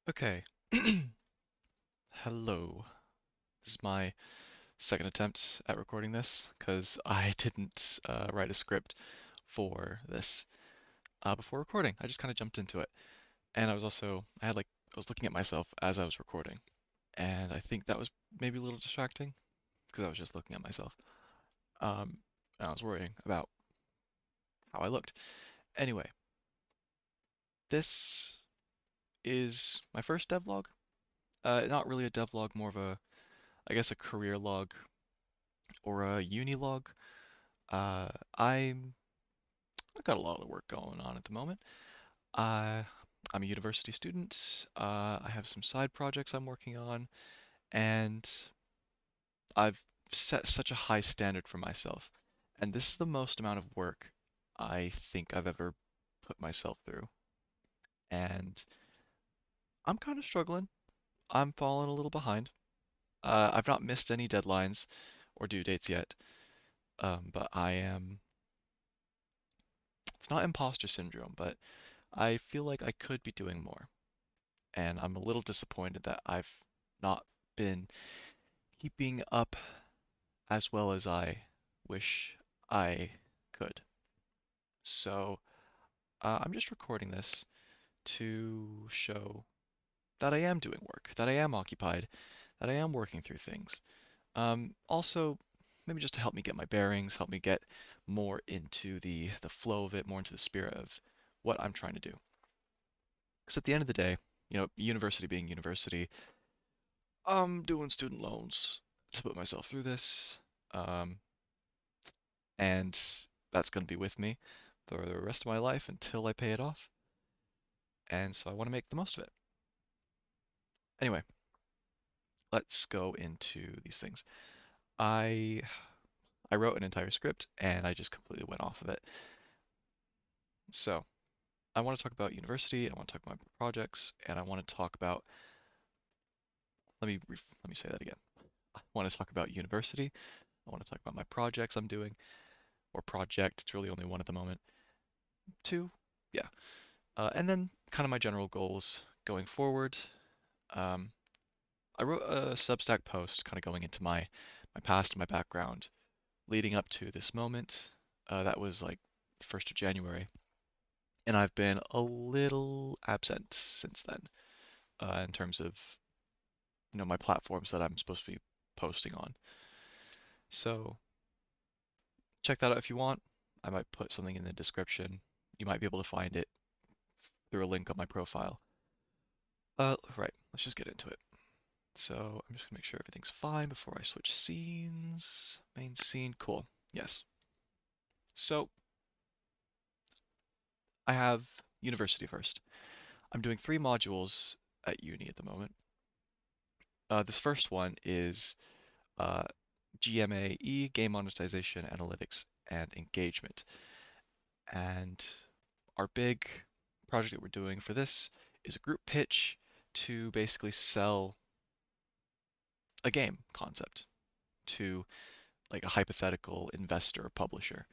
Okay. Hello. This is my second attempt at recording this because I didn't write a script for this before recording. I just kind of jumped into it. And I was looking at myself as I was recording. And I think that was maybe a little distracting because I was just looking at myself. Um, and I was worrying about how I looked. Anyway, this is my first devlog. Not really a devlog, more of I guess, a career log or a uni log. Uh, I'm I've got a lot of work going on at the moment. Uh, I'm a university student. I have some side projects I'm working on, and I've set such a high standard for myself. And this is the most amount of work I think I've ever put myself through. And I'm kind of struggling. I'm falling a little behind. I've not missed any deadlines or due dates yet, but I am. It's not imposter syndrome, but I feel like I could be doing more. And I'm a little disappointed that I've not been keeping up as well as I wish I could. So I'm just recording this to show that I am doing work, that I am occupied, that I am working through things. Also, maybe just to help me get my bearings, help me get more into the flow of it, more into the spirit of what I'm trying to do. Because at the end of the day, university being university, I'm doing student loans to put myself through this, um, and that's going to be with me for the rest of my life until I pay it off. And so I want to make the most of it. Anyway, let's go into these things. I I wrote an entire script and I just completely went off of it. So I want to talk about university. I want to talk about my projects, and I want to talk about. Let me say that again. I want to talk about university. I want to talk about my projects I'm doing, or project. It's really only one at the moment. Two, yeah. And then kind of my general goals going forward. Um, I wrote a Substack post kind of going into my past and my background leading up to this moment. That was like the 1st of January. And I've been a little absent since then in terms of my platforms that I'm supposed to be posting on. So check that out if you want. I might put something in the description. You might be able to find it through a link on my profile. Right, let's just get into it. So I'm just gonna make sure everything's fine before I switch scenes. Main scene, cool. Yes. So I have university first. I'm doing 3 modules at uni at the moment. This first one is uh, GMAE, Game Monetization, Analytics, and Engagement. And our big project that we're doing for this is a group pitch to basically sell a game concept to like a hypothetical investor or publisher.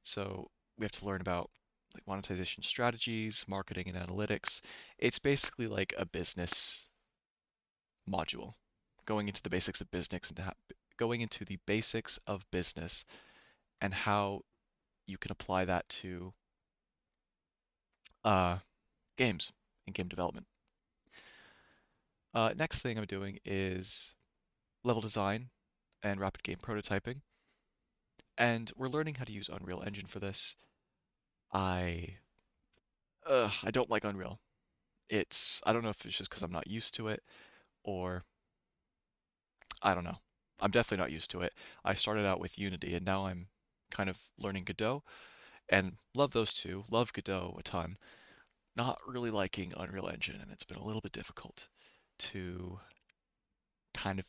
So we have to learn about like monetization strategies, marketing and analytics. It's basically like a business module, going into the basics of business and going into the basics of business and how you can apply that to uh, games and game development. Next thing I'm doing is level design and rapid game prototyping, and we're learning how to use Unreal Engine for this. I I don't like Unreal. I don't know if it's just because I'm not used to it or I don't know. I'm definitely not used to it. I started out with Unity and now I'm kind of learning Godot and love those two. Love Godot a ton. Not really liking Unreal Engine and it's been a little bit difficult to kind of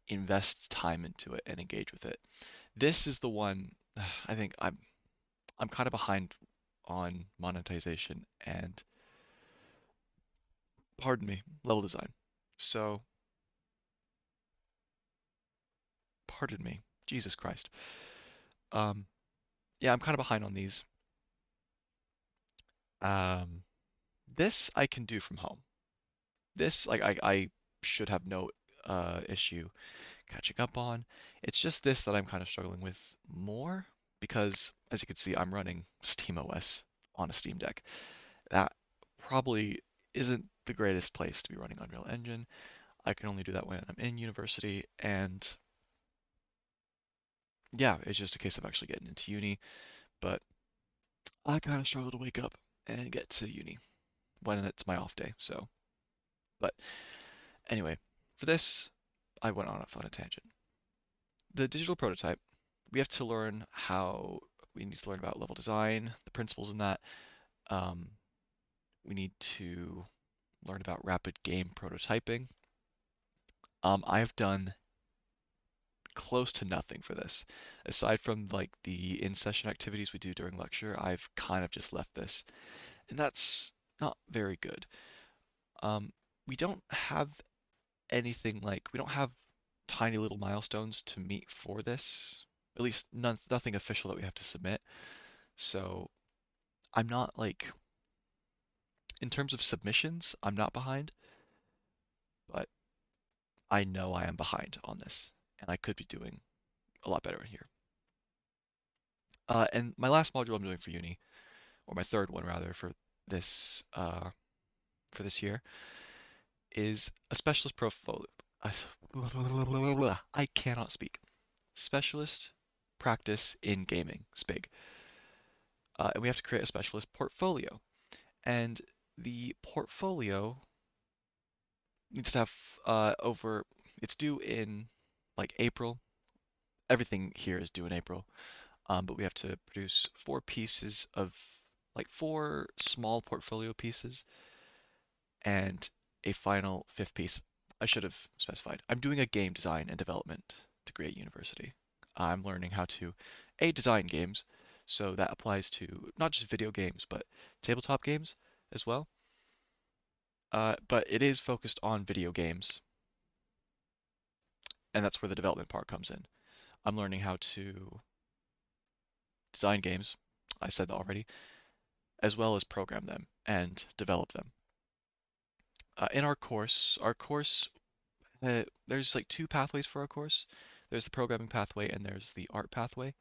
invest time into it and engage with it. This is the one I think I'm kind of behind on monetization and pardon me, level design. So, pardon me. Jesus Christ. Um yeah, I'm kind of behind on these. Um this I can do from home. this, like I should have no issue catching up on. It's just this that I'm kind of struggling with more because, as you can see, I'm running SteamOS on a Steam Deck. That probably isn't the greatest place to be running Unreal Engine. I can only do that when I'm in university, and yeah, it's just a case of actually getting into uni. But I kind of struggle to wake up and get to uni when it's my off day. So, but anyway, for this, I went on a tangent. The digital prototype, we have to learn how we need to learn about level design, the principles in that. Um, we need to learn about rapid game prototyping. I've done close to nothing for this. Aside from like the in-session activities we do during lecture, I've kind of just left this, and that's not very good. Um, we don't have anything like we don't have tiny little milestones to meet for this. At least nothing official that we have to submit. So I'm not like in terms of submissions, I'm not behind, but I know I am behind on this, and I could be doing a lot better in here. And my last module I'm doing for uni, or my third one rather for this year, is a specialist portfolio. I cannot speak. Specialist practice in gaming, SPIG. And we have to create a specialist portfolio. And the portfolio needs to have over, it's due in like April. Everything here is due in April. But we have to produce four small portfolio pieces and a final fifth piece. I should have specified. I'm doing a game design and development degree at university. I'm learning how to design games, so that applies to not just video games but tabletop games as well. But it is focused on video games, and that's where the development part comes in. I'm learning how to design games, I said that already, as well as program them and develop them. In our course, there's like two pathways for our course. There's the programming pathway and there's the art pathway.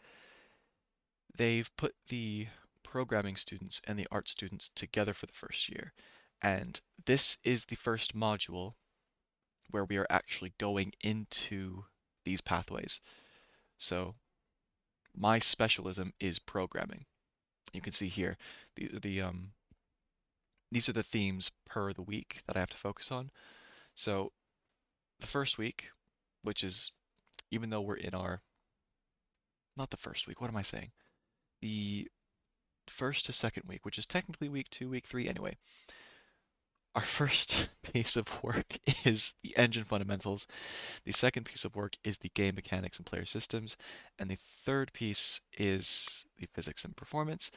They've put the programming students and the art students together for the first year. And this is the first module where we are actually going into these pathways. So my specialism is programming. You can see here these are the themes per the week that I have to focus on. So the first week, which is even though we're in our not the first week, what am I saying? The first to second week, which is technically week 2, week 3 anyway. Our first piece of work is the engine fundamentals. The second piece of work is the game mechanics and player systems. And the third piece is the physics and performance.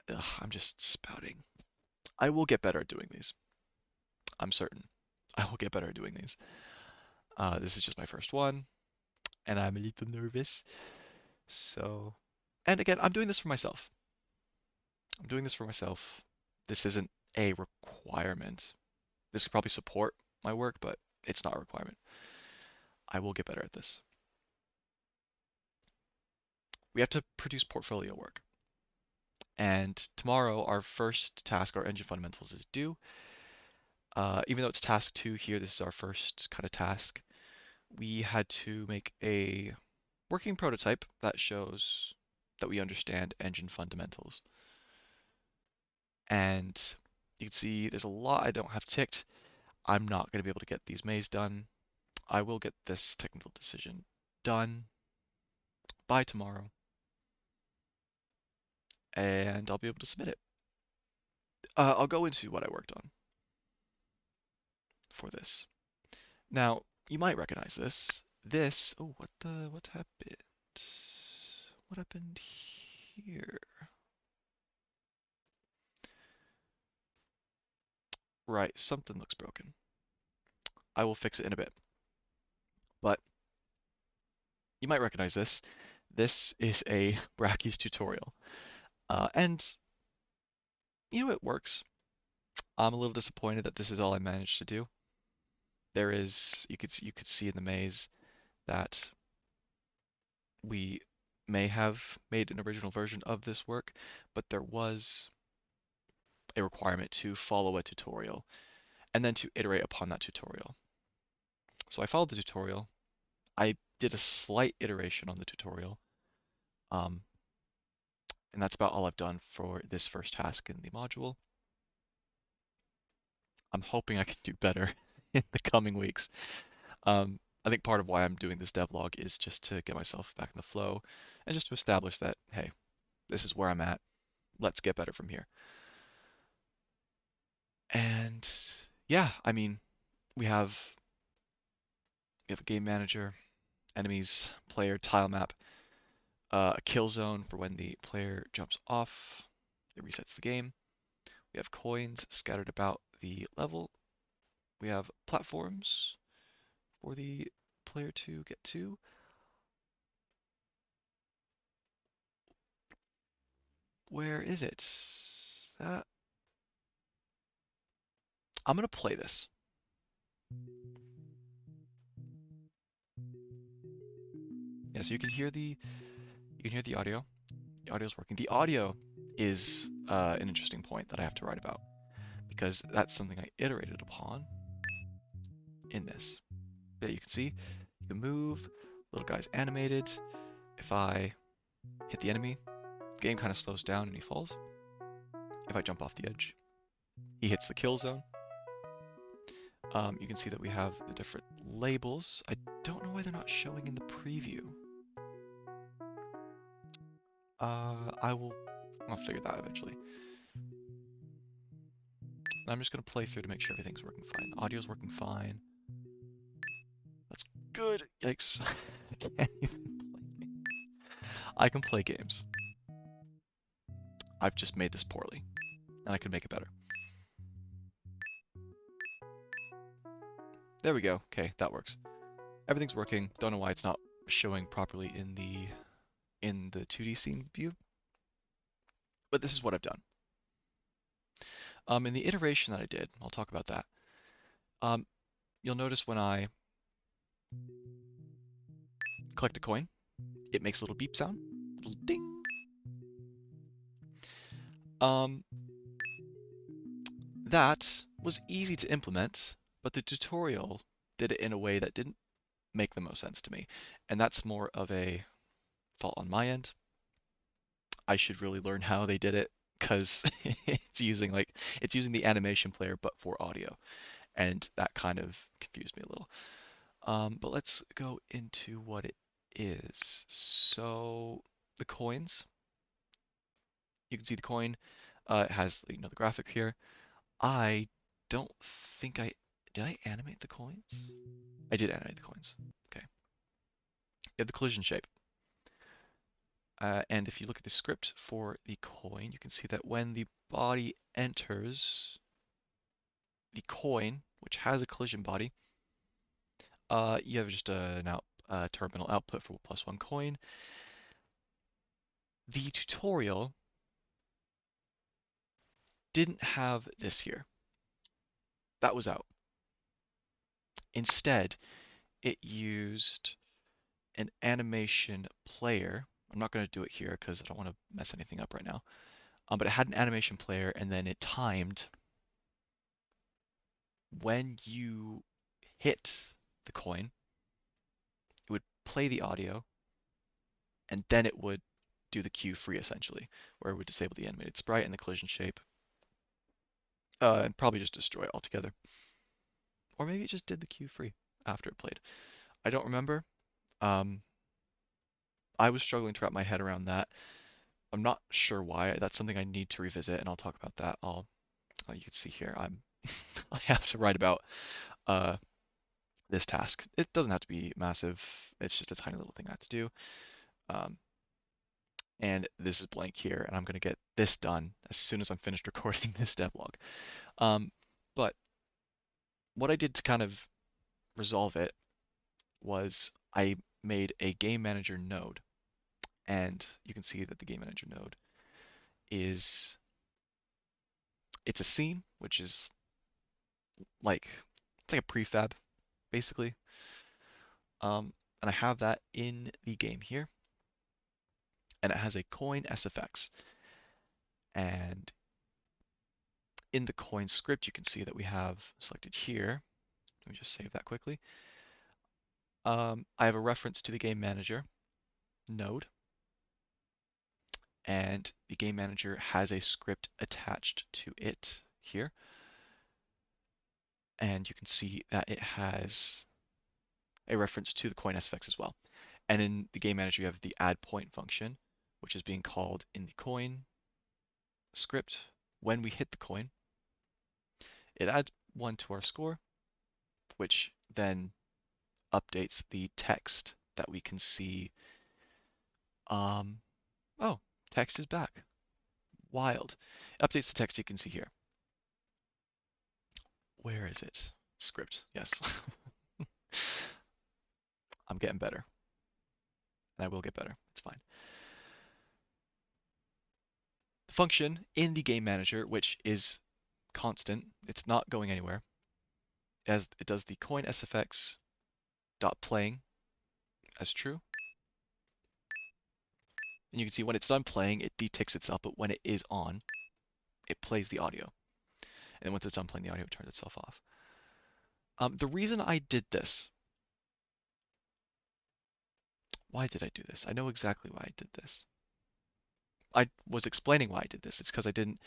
Ugh, I'm just spouting. I will get better at doing these. I'm certain. I will get better at doing these. This is just my first one, and I'm a little nervous. So, and again, I'm doing this for myself. I'm doing this for myself. This isn't a requirement. This could probably support my work, but it's not a requirement. I will get better at this. We have to produce portfolio work. And tomorrow, our first task, our engine fundamentals, is due. Even though it's task 2 here, this is our first kind of task. We had to make a working prototype that shows that we understand engine fundamentals. And you can see there's a lot I don't have ticked. I'm not going to be able to get these mazes done. I will get this technical decision done by tomorrow, and I'll be able to submit it. I'll go into what I worked on for this. Now, you might recognize this. Oh, what happened? What happened here? Right, something looks broken. I will fix it in a bit. But you might recognize this. This is a Brachy's tutorial. And, you know, it works. I'm a little disappointed that this is all I managed to do. there is you could see in the maze that we may have made an original version of this work, but there was a requirement to follow a tutorial and then to iterate upon that tutorial. So I followed the tutorial. I did a slight iteration on the tutorial, um, and that's about all I've done for this first task in the module. I'm hoping I can do better in the coming weeks. I think part of why I'm doing this devlog is just to get myself back in the flow and just to establish that, hey, this is where I'm at. Let's get better from here. And yeah, I mean, we have a game manager, enemies, player, tile map, a kill zone for when the player jumps off. It resets the game. We have coins scattered about the level. We have platforms for the player to get to. Where is it? That I'm gonna play this. Yeah, so you can hear the audio. The audio is working. The audio is an interesting point that I have to write about because that's something I iterated upon in this. Yeah, you can see you can move. Little guy's animated. If I hit the enemy, the game kind of slows down and he falls. If I jump off the edge, he hits the kill zone. You can see that we have the different labels. I don't know why they're not showing in the preview. I'll figure that out eventually. I'm just gonna play through to make sure everything's working fine. Audio's working fine. That's good. Yikes. I can't even play. I can play games. I've just made this poorly, and I can make it better. There we go. Okay, that works. Everything's working. Don't know why it's not showing properly in the 2D scene view, but this is what I've done. In the iteration that I did, I'll talk about that. You'll notice when I collect a coin, it makes a little beep sound, little ding. That was easy to implement, but the tutorial did it in a way that didn't make the most sense to me, and that's more of a fault on my end. I should really learn how they did it because it's using the animation player but for audio, and that kind of confused me a little. But let's go into what it is. So the coins, you can see the coin. It has the graphic here. I don't think I did I animate the coins? I did animate the coins. Okay. You have the collision shape. And if you look at the script for the coin, you can see that when the body enters the coin, which has a collision body, you have just terminal output for +1 coin. The tutorial didn't have this here. That was out. Instead, it used an animation player. I'm not going to do it here because I don't want to mess anything up right now. But it had an animation player, and then it timed when you hit the coin, it would play the audio, and then it would do the cue free essentially, where it would disable the animated sprite and the collision shape, and probably just destroy it altogether. Or maybe it just did the cue free after it played. I don't remember. Um, I was struggling to wrap my head around that. I'm not sure why. That's something I need to revisit, and I'll talk about that. You can see here, I have to write about uh, this task. It doesn't have to be massive. It's just a tiny little thing I have to do. Um, and this is blank here, and I'm going to get this done as soon as I'm finished recording this devlog. Um, but what I did to kind of resolve it was I made a game manager node, and you can see that the game manager node is it's a scene, which is like it's like a prefab. basically. And I have that in the game here, and it has a coin SFX. And in the coin script, you can see that we have selected here. Let me just save that quickly. I have a reference to the game manager node, and the game manager has a script attached to it here. And you can see that it has a reference to the coin SFX as well. And in the game manager, you have the add point function, which is being called in the coin script. When we hit the coin, it adds 1 to our score, which then updates the text that we can see. Um, oh, text is back. Wild. Updates the text you can see here. Where is it? Script. Yes. I'm getting better. And I will get better. It's fine. The function in the game manager, which is constant, it's not going anywhere, as it does the coin SFX dot playing as true. And you can see when it's done playing, it deticks itself, but when it is on, it plays the audio. And once it's done playing the audio, it turns itself off. The reason I did this, why did I do this? I know exactly why I did this. I was explaining why I did this. It's because I didn't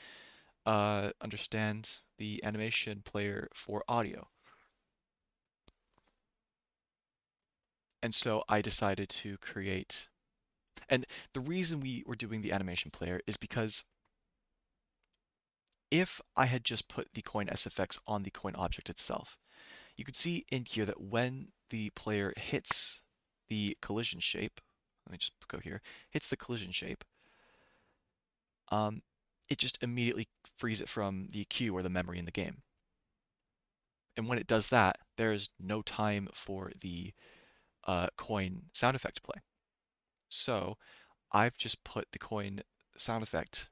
understand the animation player for audio. And so I decided to create, and the reason we were doing the animation player is because if I had just put the coin SFX on the coin object itself, you could see in here that when the player hits the collision shape, let me just go here, hits the collision shape, it just immediately frees it from the queue or the memory in the game. And when it does that, there's no time for the coin sound effect to play. So I've just put the coin sound effect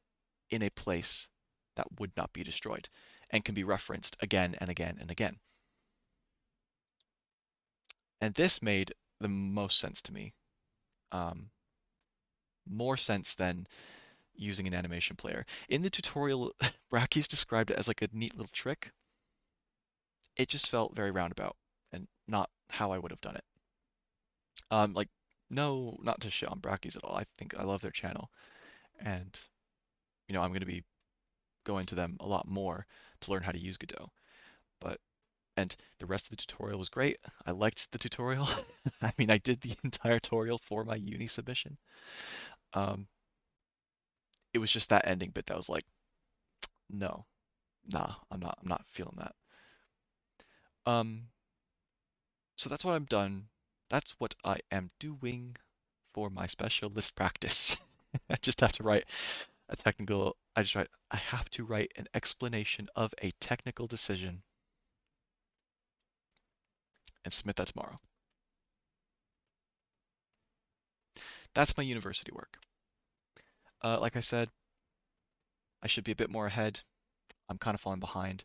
in a place that would not be destroyed and can be referenced again and again and again. And this made the most sense to me. More sense than using an animation player. In the tutorial, Bracky's described it as like a neat little trick. It just felt very roundabout and not how I would have done it. Like, no, not to shit on Bracky's at all. I think I love their channel, and I'm going to be going to them a lot more to learn how to use Godot. But and the rest of the tutorial was great. I liked the tutorial. I mean, I did the entire tutorial for my uni submission. Um, it was just that ending bit that was like, no, nah, I'm not feeling that. Um, so that's what I'm done. That's what I am doing for my specialist practice. I just have to write a technical, I have to write an explanation of a technical decision and submit that tomorrow. That's my university work. Like I said, I should be a bit more ahead. I'm kind of falling behind.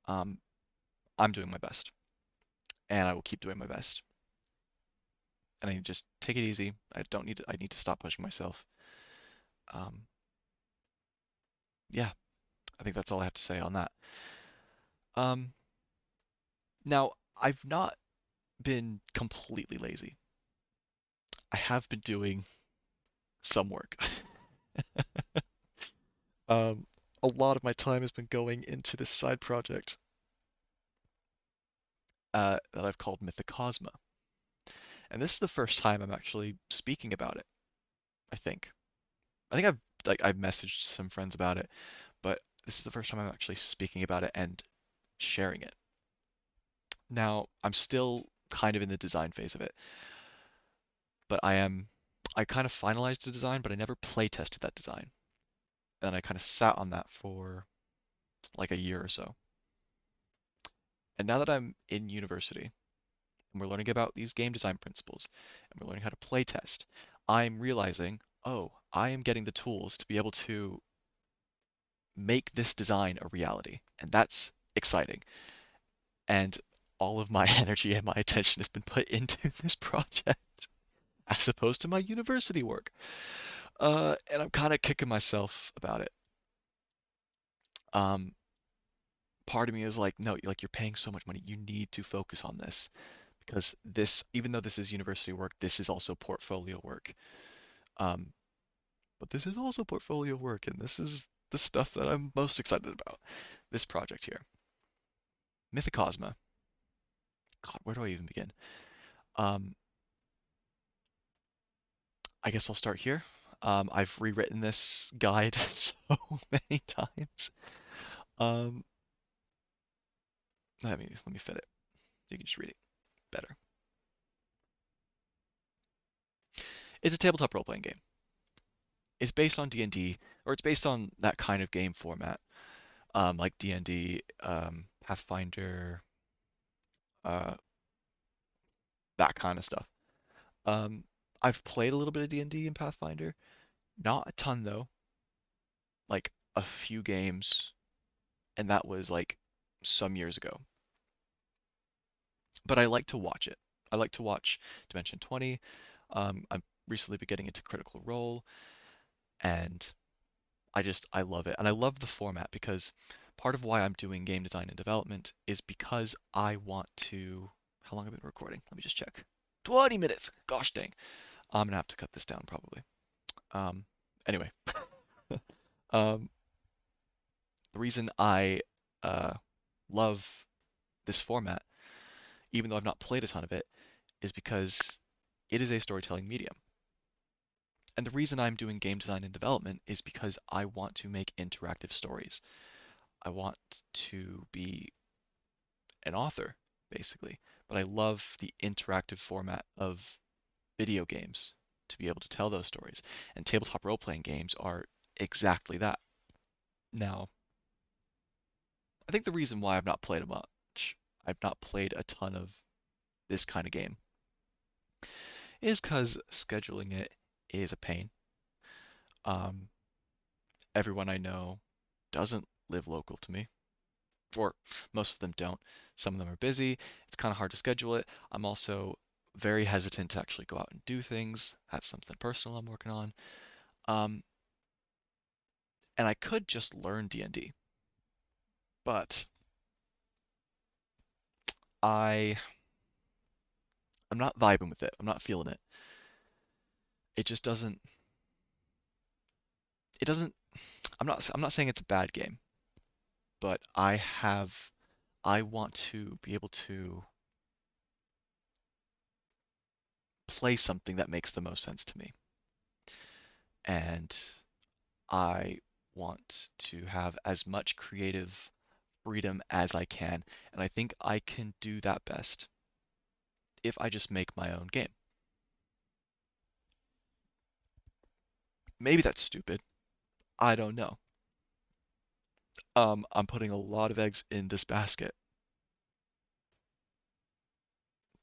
Um, I'm doing my best, and I will keep doing my best. And I just take it easy. I need to stop pushing myself. Um, yeah, I think that's all I have to say on that. Um, Now, I've not been completely lazy. I have been doing some work. Um, a lot of my time has been going into this side project that I've called Mythicosma. And this is the first time I'm actually speaking about it, I think. I think I've messaged some friends about it, but this is the first time I'm actually speaking about it and sharing it. Now, I'm still kind of in the design phase of it, but I kind of finalized the design, but I never play tested that design. And I kind of sat on that for like a year or so. And now that I'm in university and we're learning about these game design principles and we're learning how to play test, I'm realizing, oh, I am getting the tools to be able to make this design a reality. And that's exciting. And all of my energy and my attention has been put into this project as opposed to my university work. And I'm kind of kicking myself about it. Um, Part of me is like, no, like you're paying so much money, you need to focus on this because this, even though this is university work, this is also portfolio work. Um, but this is also portfolio work, and this is the stuff that I'm most excited about. This project here, Mythicosma. God, where do I even begin? Um, I guess I'll start here. I've rewritten this guide so many times. Um, let me fit it. You can just read it better. It's a tabletop role-playing game. It's based on D&D, or it's based on that kind of game format, like D&D, Pathfinder, uh, that kind of stuff. Um, I've played a little bit of D&D and Pathfinder, not a ton though, like a few games, and that was like some years ago. But I like to watch it. I like to watch Dimension 20. I've recently been getting into Critical Role, and I love it. And I love the format because part of why I'm doing game design and development is because I want to. How long have I been recording? Let me just check. 20 minutes. Gosh dang. I'm gonna have to cut this down probably. Um, anyway, um, the reason I uh, love this format, even though I've not played a ton of it, is because it is a storytelling medium. And the reason I'm doing game design and development is because I want to make interactive stories. I want to be an author, basically. But I love the interactive format of video games to be able to tell those stories. And tabletop role playing games are exactly that. Now, I think the reason why I've not played much, I've not played a ton of this kind of game, is because scheduling it is a pain. Um, Everyone I know doesn't live local to me, or most of them don't. Some of them are busy. It's kind of hard to schedule it. I'm also very hesitant to actually go out and do things. That's something personal I'm working on. Um, and I could just learn D&D, but I I'm not vibing with it. I'm not feeling it. It just doesn't. It doesn't. I'm not saying it's a bad game, but I want to be able to play something that makes the most sense to me. And I want to have as much creative freedom as I can. And I think I can do that best if I just make my own game. Maybe that's stupid. I don't know. I'm putting a lot of eggs in this basket,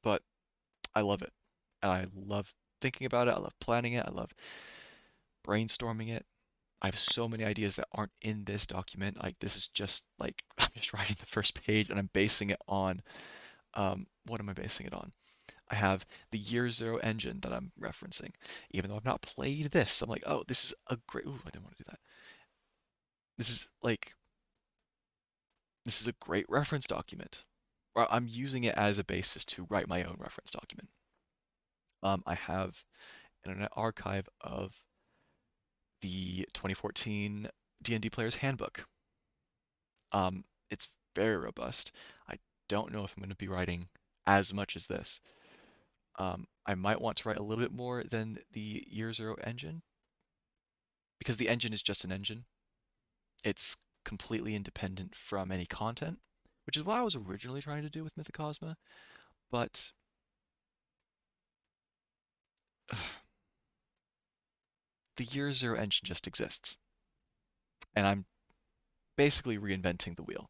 but I love it. And I love thinking about it. I love planning it. I love brainstorming it. I have so many ideas that aren't in this document. Like this is just like I'm just writing the first page and I'm basing it on what am I basing it on? I have the year zero engine that I'm referencing. Even though I've not played this, I'm like, oh, this is a great. Ooh, I didn't want to do that. This is like this is a great reference document. I'm using it as a basis to write my own reference document. I have an internet archive of the 2014 D&D Player's Handbook. It's very robust. I don't know if I'm going to be writing as much as this. I might want to write a little bit more than the Year Zero engine because the engine is just an engine. It's completely independent from any content, which is what I was originally trying to do with Mythicosma. But the Year Zero engine just exists, and I'm basically reinventing the wheel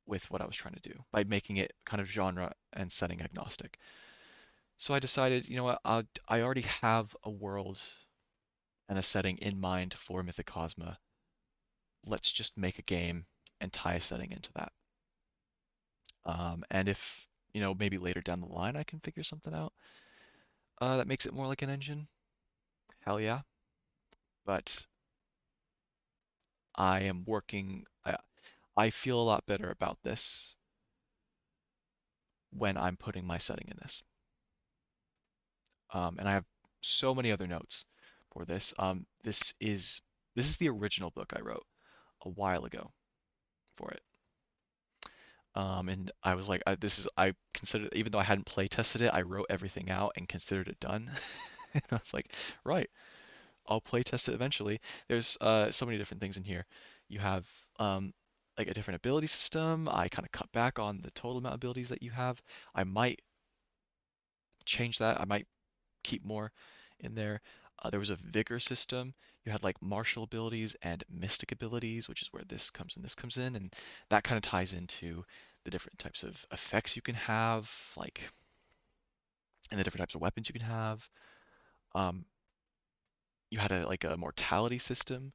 with what I was trying to do by making it kind of genre and setting agnostic. So I decided, you know what, I already have a world and a setting in mind for Mythicosma. Let's just make a game and tie a setting into that. And if, maybe later down the line I can figure something out that makes it more like an engine, hell yeah. But I am working, I feel a lot better about this when I'm putting my setting in this. And I have so many other notes for this. This is the original book I wrote a while ago for it. And I was like, I considered, even though I hadn't play tested it, I wrote everything out and considered it done. And I was like, right, I'll play test it eventually. There's so many different things in here. You have um, like a different ability system. I kind of cut back on the total amount of abilities that you have. I might change that. I might keep more in there. There was a vigor system. You had like martial abilities and mystic abilities, which is where this comes in, and that kind of ties into the different types of effects you can have, like, and the different types of weapons you can have. Um, you had a mortality system,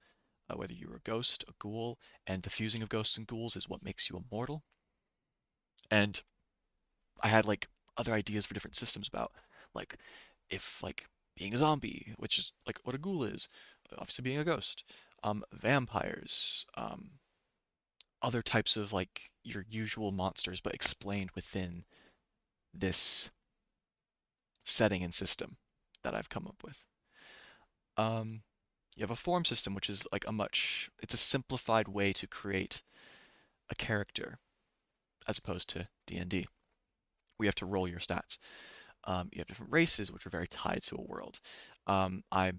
whether you were a ghost, a ghoul, and the fusing of ghosts and ghouls is what makes you immortal. And I had like other ideas for different systems about like if like being a zombie, which is like what a ghoul is, obviously being a ghost, vampires, other types of like your usual monsters, but explained within this setting and system that I've come up with. Um, you have a form system, which is like it's a simplified way to create a character as opposed to D&D. We have to roll your stats. You have different races, which are very tied to a world. Um, I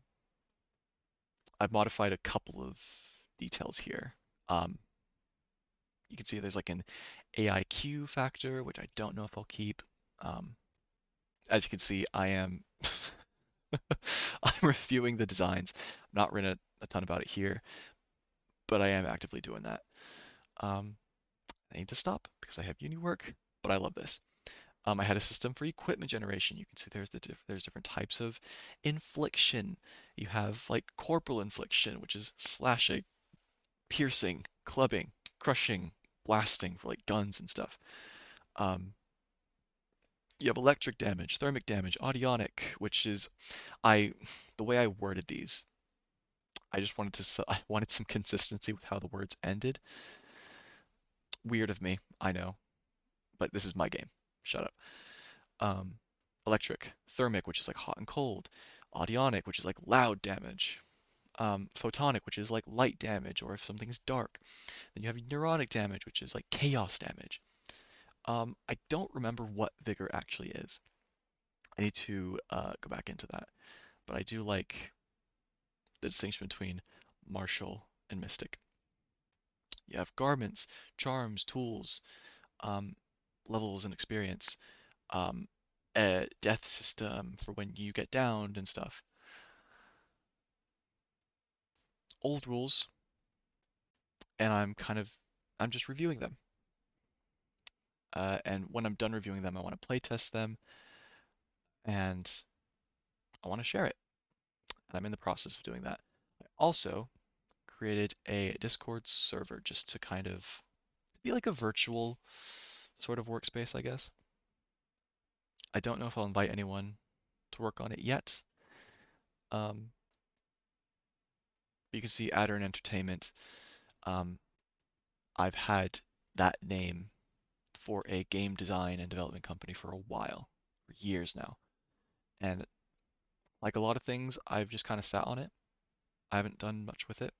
I've modified a couple of details here. Um, you can see there's like an AIQ factor, which I don't know if I'll keep. Um, as you can see, I am I'm reviewing the designs. I'm not written a ton about it here, but I am actively doing that. Um, I need to stop because I have uni work, but I love this. I had a system for equipment generation. You can see there's different types of infliction. You have like corporal infliction, which is slashing, piercing, clubbing, crushing, blasting for like guns and stuff. Um, you have electric damage, thermic damage, audionic, which is I the way I worded these. I just wanted I wanted some consistency with how the words ended. Weird of me, I know, but this is my game. Shut up. Um, electric, thermic, which is like hot and cold, audionic, which is like loud damage, photonic, which is like light damage, or if something's dark. Then you have neuronic damage, which is like chaos damage. I don't remember what vigor actually is. I need to go back into that, but I do like the distinction between martial and mystic. You have garments, charms, tools, um, levels, and experience. Um, a death system for when you get downed and stuff. Old rules, and I'm just reviewing them. And when I'm done reviewing them, I want to play test them and I want to share it. And I'm in the process of doing that. I also created a Discord server just to kind of be like a virtual sort of workspace, I guess. I don't know if I'll invite anyone to work on it yet. Um, you can see Adder and Entertainment. Um, I've had that name for a game design and development company for a while, for years now. And like a lot of things, I've just kind of sat on it. I haven't done much with it.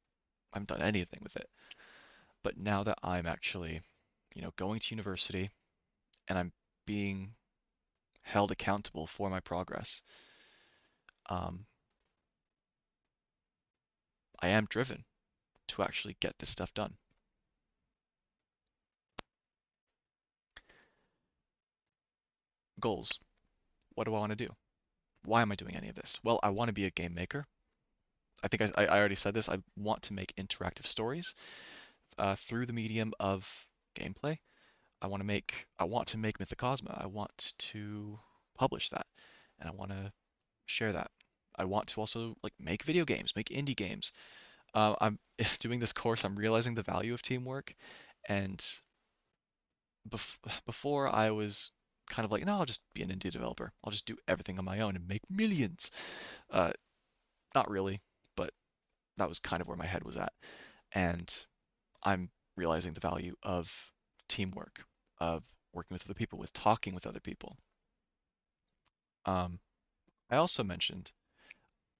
I haven't done anything with it. But now that I'm actually, going to university and I'm being held accountable for my progress, um, I am driven to actually get this stuff done. Goals. What do I want to do? Why am I doing any of this? Well, I want to be a game maker. I think I already said this. I want to make interactive stories through the medium of gameplay. I want to make Mythocosma. I want to publish that, and I want to share that. I want to also like make video games, make indie games. I'm doing this course. I'm realizing the value of teamwork, and before I was kind of like, no, I'll just be an indie developer. I'll just do everything on my own and make millions. Uh, Not really, but that was kind of where my head was at. And I'm realizing the value of teamwork, of working with other people, with talking with other people. Um, I also mentioned,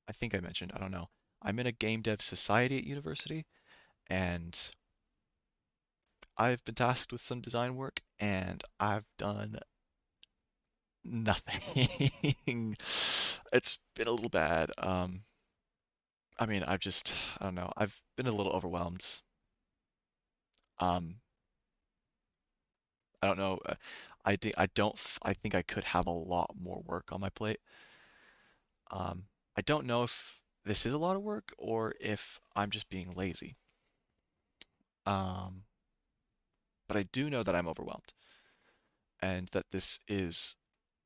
I think I mentioned, I don't know, I'm in a game dev society at university, and I've been tasked with some design work, and I've done nothing. It's been a little bad. I mean, I don't know, I've been a little overwhelmed. Um, I don't know. I don't. I think I could have a lot more work on my plate. I don't know if this is a lot of work or if I'm just being lazy. Um, but I do know that I'm overwhelmed and that this is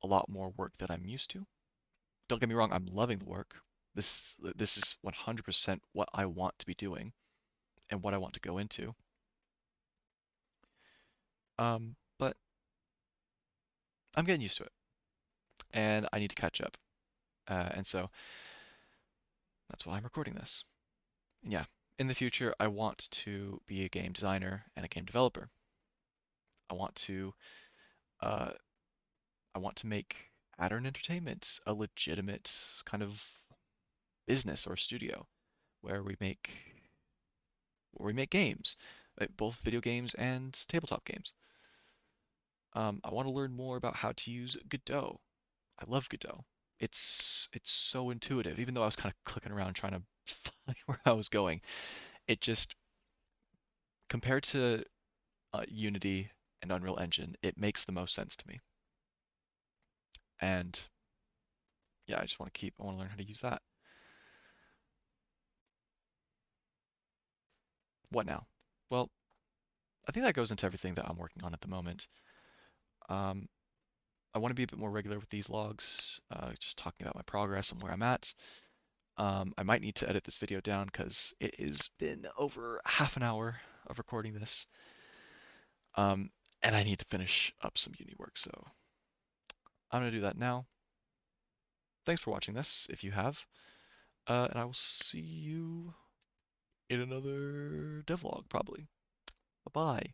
a lot more work than I'm used to. Don't get me wrong, I'm loving the work. This is 100% what I want to be doing and what I want to go into. But I'm getting used to it, and I need to catch up. And so that's why I'm recording this. And yeah, in the future, I want to be a game designer and a game developer. I want to uh, I want to make Pattern Entertainment a legitimate kind of business or studio where we make games, both video games and tabletop games. I want to learn more about how to use Godot. I love Godot. It's so intuitive. Even though I was kind of clicking around trying to find where I was going, it just compared to Unity and Unreal Engine, it makes the most sense to me. And yeah, I want to learn how to use that. What now? Well, I think that goes into everything that I'm working on at the moment. Um, I want to be a bit more regular with these logs, just talking about my progress and where I'm at. I might need to edit this video down because it has been over half an hour of recording this. Um, and I need to finish up some uni work, so I'm going to do that now. Thanks for watching this, if you have, and I will see you in another devlog, probably. Bye-bye.